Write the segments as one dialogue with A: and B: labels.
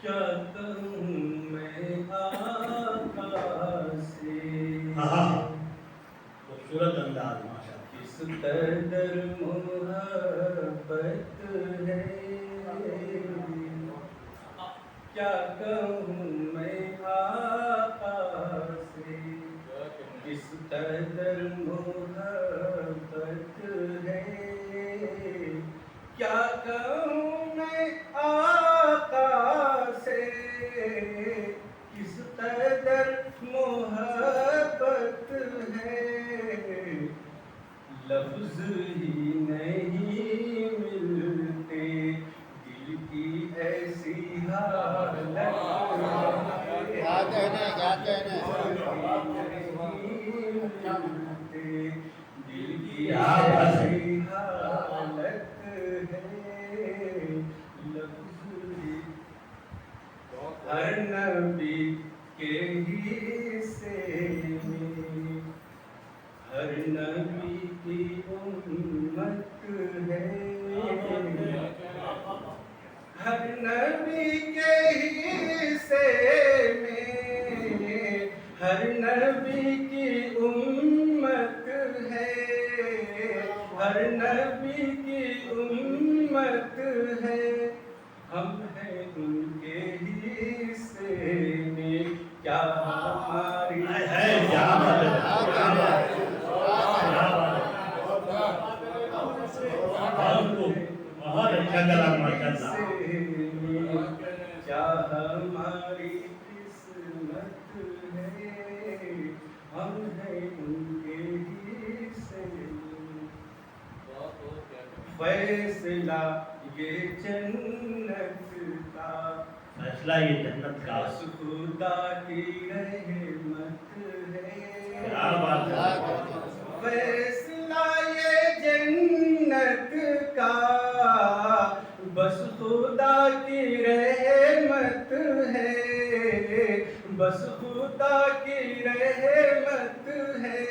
A: کیا کہوں میں آقا سے،
B: خوبصورت انداز ماشاء
A: کس قدر محبت ہے، کیا کہوں میں آقا سے، کس قدر محبت ہے، کیا کہوں میں آقا سے، کس قدر محبت ہے، لفظ ہی نہیں ملتے، دل کی ایسی حالت ہے،
C: کیا کہنے
A: دل کی ایسی حالت ہے، لفظ ہی ہر نبی کے حصے میں، ہر نبی کی امت ہے، ہر نبی کے حصے میں، ہر نبی کی امت ہے، ہر نبی کی امت ہے، ہم ہیں ان کے حصے میں، کیا ہماری
B: بہت اچھا کلام ماشاء اللہ۔
A: کیا ہماری قسمت ہے، ہم ہیں ان کے حصے میں، فیصلہ یہ جنت کا،
B: فیصلہ یہ جنت کا،
A: بس خدا کی رحمت ہے،
B: کیا بات ہے،
A: فیصلہ یہ جنت کا، بس خدا کی رحمت ہے، بس خدا کی رحمت ہے،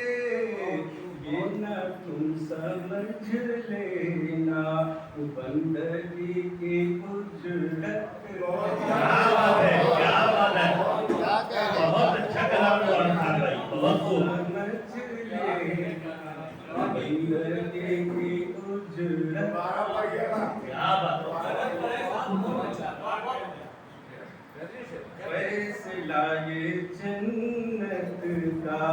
A: یہ نہ تم سمجھ لینا بندگی کی اجرت
B: ہے، کیا بات ہے، بہت اچھا کلام قرآن بھائی، بہت خوب،
A: بندگی کی اجرت،
B: کیا بات ہے،
A: فیصلہ یہ جنت کا،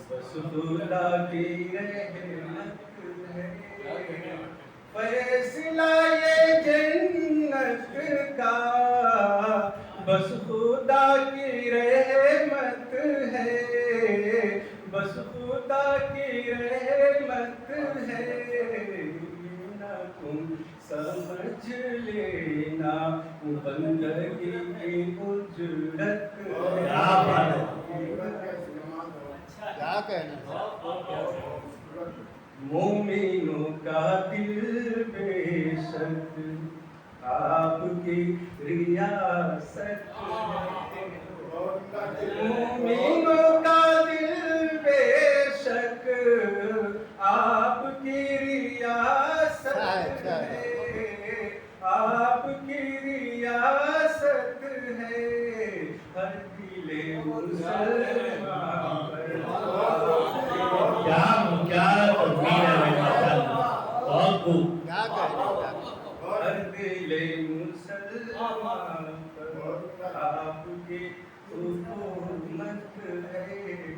A: بس خدا کی رحمت ہے، فیصلہ یہ جنت کا، بس خدا کی رحمت ہے، بس خدا کی رحمت ہے، نہ تم سمجھ لینا بندگی کی اجرت،
B: کیا بات ہے،
C: کیا کہنا
A: مومنوں کا دل بے شک آپ کی ریاست ہے، مومنوں کا دل بے شک آپ کی ریاست ہے، آپ کی ریاست ہے، ہر دل مسلمان پر
B: کیا تدبیر ہے بھائی ماشاء اللہ، بہت خوب،
A: ہر دل مسلمان پر آپ کی حکومت ہے،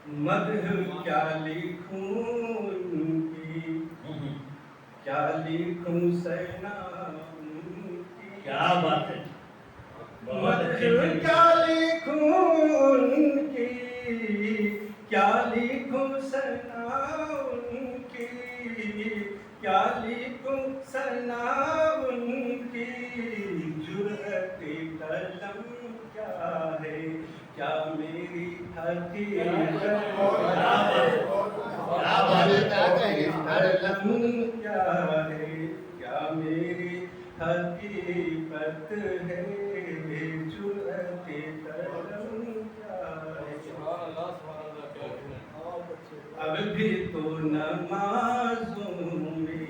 A: مدح کیا لکھوں ان کی، کیا لکھوں ثنا ان کی،
B: کیا بات ہے، بہت
A: مدح
B: اچھی
A: کیا لکھوں ان کی، کیا لکھوں ثنا ان کی، کیا لکھوں ثنا ان کی، جرأت قلم کیا ہے، کیا میری حقیقت، قلم کیا ہے، کیا میری حقیقت ہے، جرأت قلم کیا ہے، اب بھی تو نمازوں میں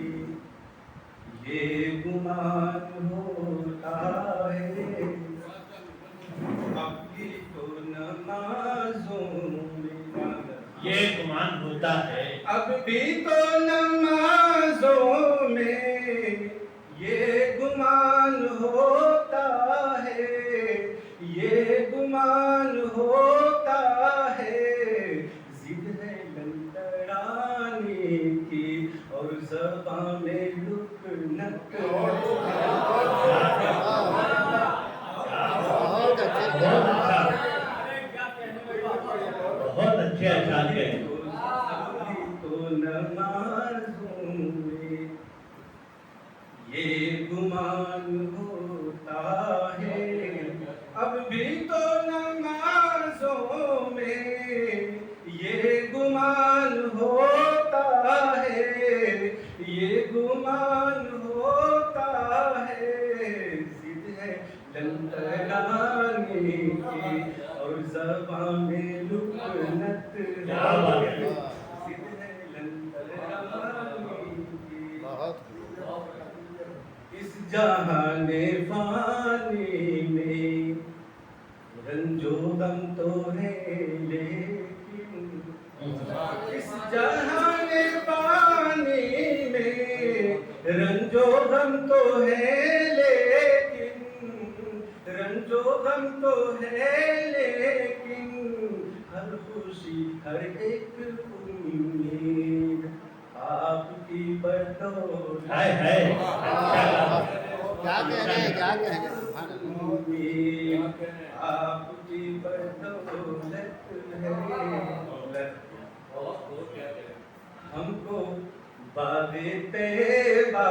A: یہ گمان ہوتا ہے اب بھی تو نمازوں میں
B: یہ گمان ہوتا ہے
A: اب بھی تو نمازوں میں یہ گمان ہوتا ہے یہ گمان ہوتا ہے ضد ہے لنگڑانے کی اور زبان میں لکنت
C: بہت اچھے
B: بہت اچھے اشعار کہے
A: تو نمازوں میں یہ گمان ہوتا ہے اب بھی تو نمازوں میں یہ گمان ہوتا ہے یہ گمان ہوتا ہے ضد ہے لنگڑانے کی اور زبان میں لکنت
B: کیا بات ہے
A: ضد ہے لنگڑانے کی
C: بہت
A: اس جہان فانی میں رنج و غم تو ہے لیکن اس جہان فانی میں رنج و غم تو ہے لیکن رنج و غم تو ہے لیکن ہر خوشی ہر ایک امید آپ کی بدولت
B: ہائے ہائے اچھا
C: کیا کہہ رہے ہیں کیا کہہ رہے ہیں سبحان اللہ
A: امید آپ کی بدولت ہے ہم کو باغ طیبہ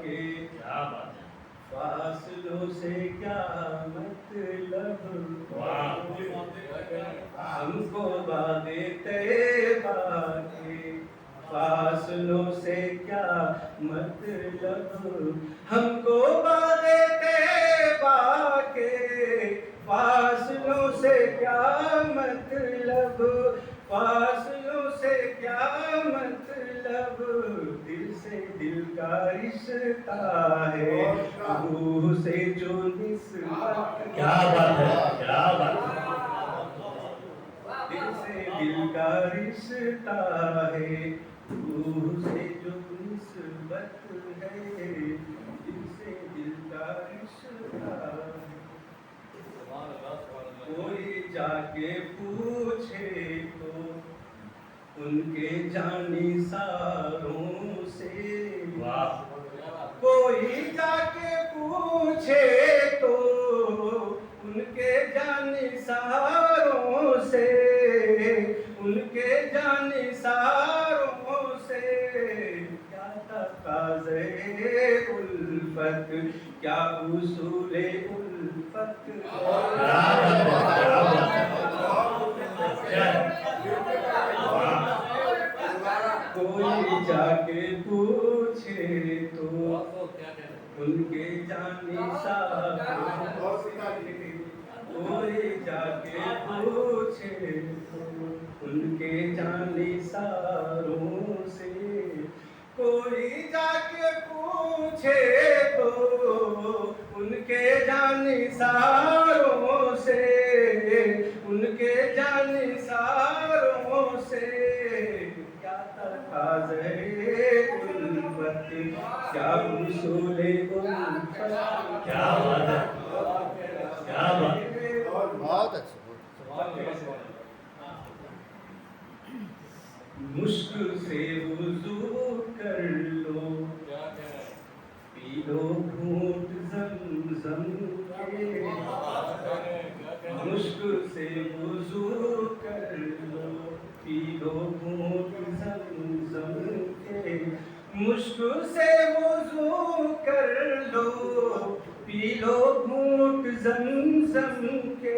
A: کے
B: کیا بات ہے
A: فاصلوں سے کیا مطلب ہم کو باغ طیبہ کے فاصلوں سے کیا مطلب ہم کو باغ طیبہ کے فاصلوں سے کیا مطلب فاصلوں سے کیا مطلب دل سے دل کا رشتہ ہے روح سے جو نسبت
B: کیا بات ہے کیا بات ہے
A: دل سے دل کا رشتہ ہے روح سے جو نسبت ہے دل سے دل کا رشتہ ہے کوئی جا کے پوچھے تو ان کے جانثاروں سے
B: واہ
A: کوئی جا کے پوچھے تو ان کے جانثاروں سے ان کے جانثاروں سے کیا تقاضے الفت کیا اصول الفت کوئی جا کے پوچھے تو ان کے جانثاروں سے کوئی جا کے پوچھے تو ان کے جانثاروں سے کوئی جا کے پوچھے تو ان کے جانثاروں سے ان کے جانثاروں سے کیا تقاضے الفت کیا اصول الفت
B: کیا بات ہے کیا بات ہے
C: بہت اچھے
A: مشکل سے وضو کر لو پی لو گھونٹ زمزم کے مشکل سے وضو کر لو پی لو گھونٹ زمزم کے مشکل سے وضو کر لو پی لو گھونٹ زمزم کے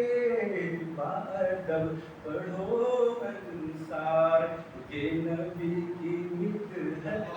A: بادب پڑھو انصار کے نبی کی مدحت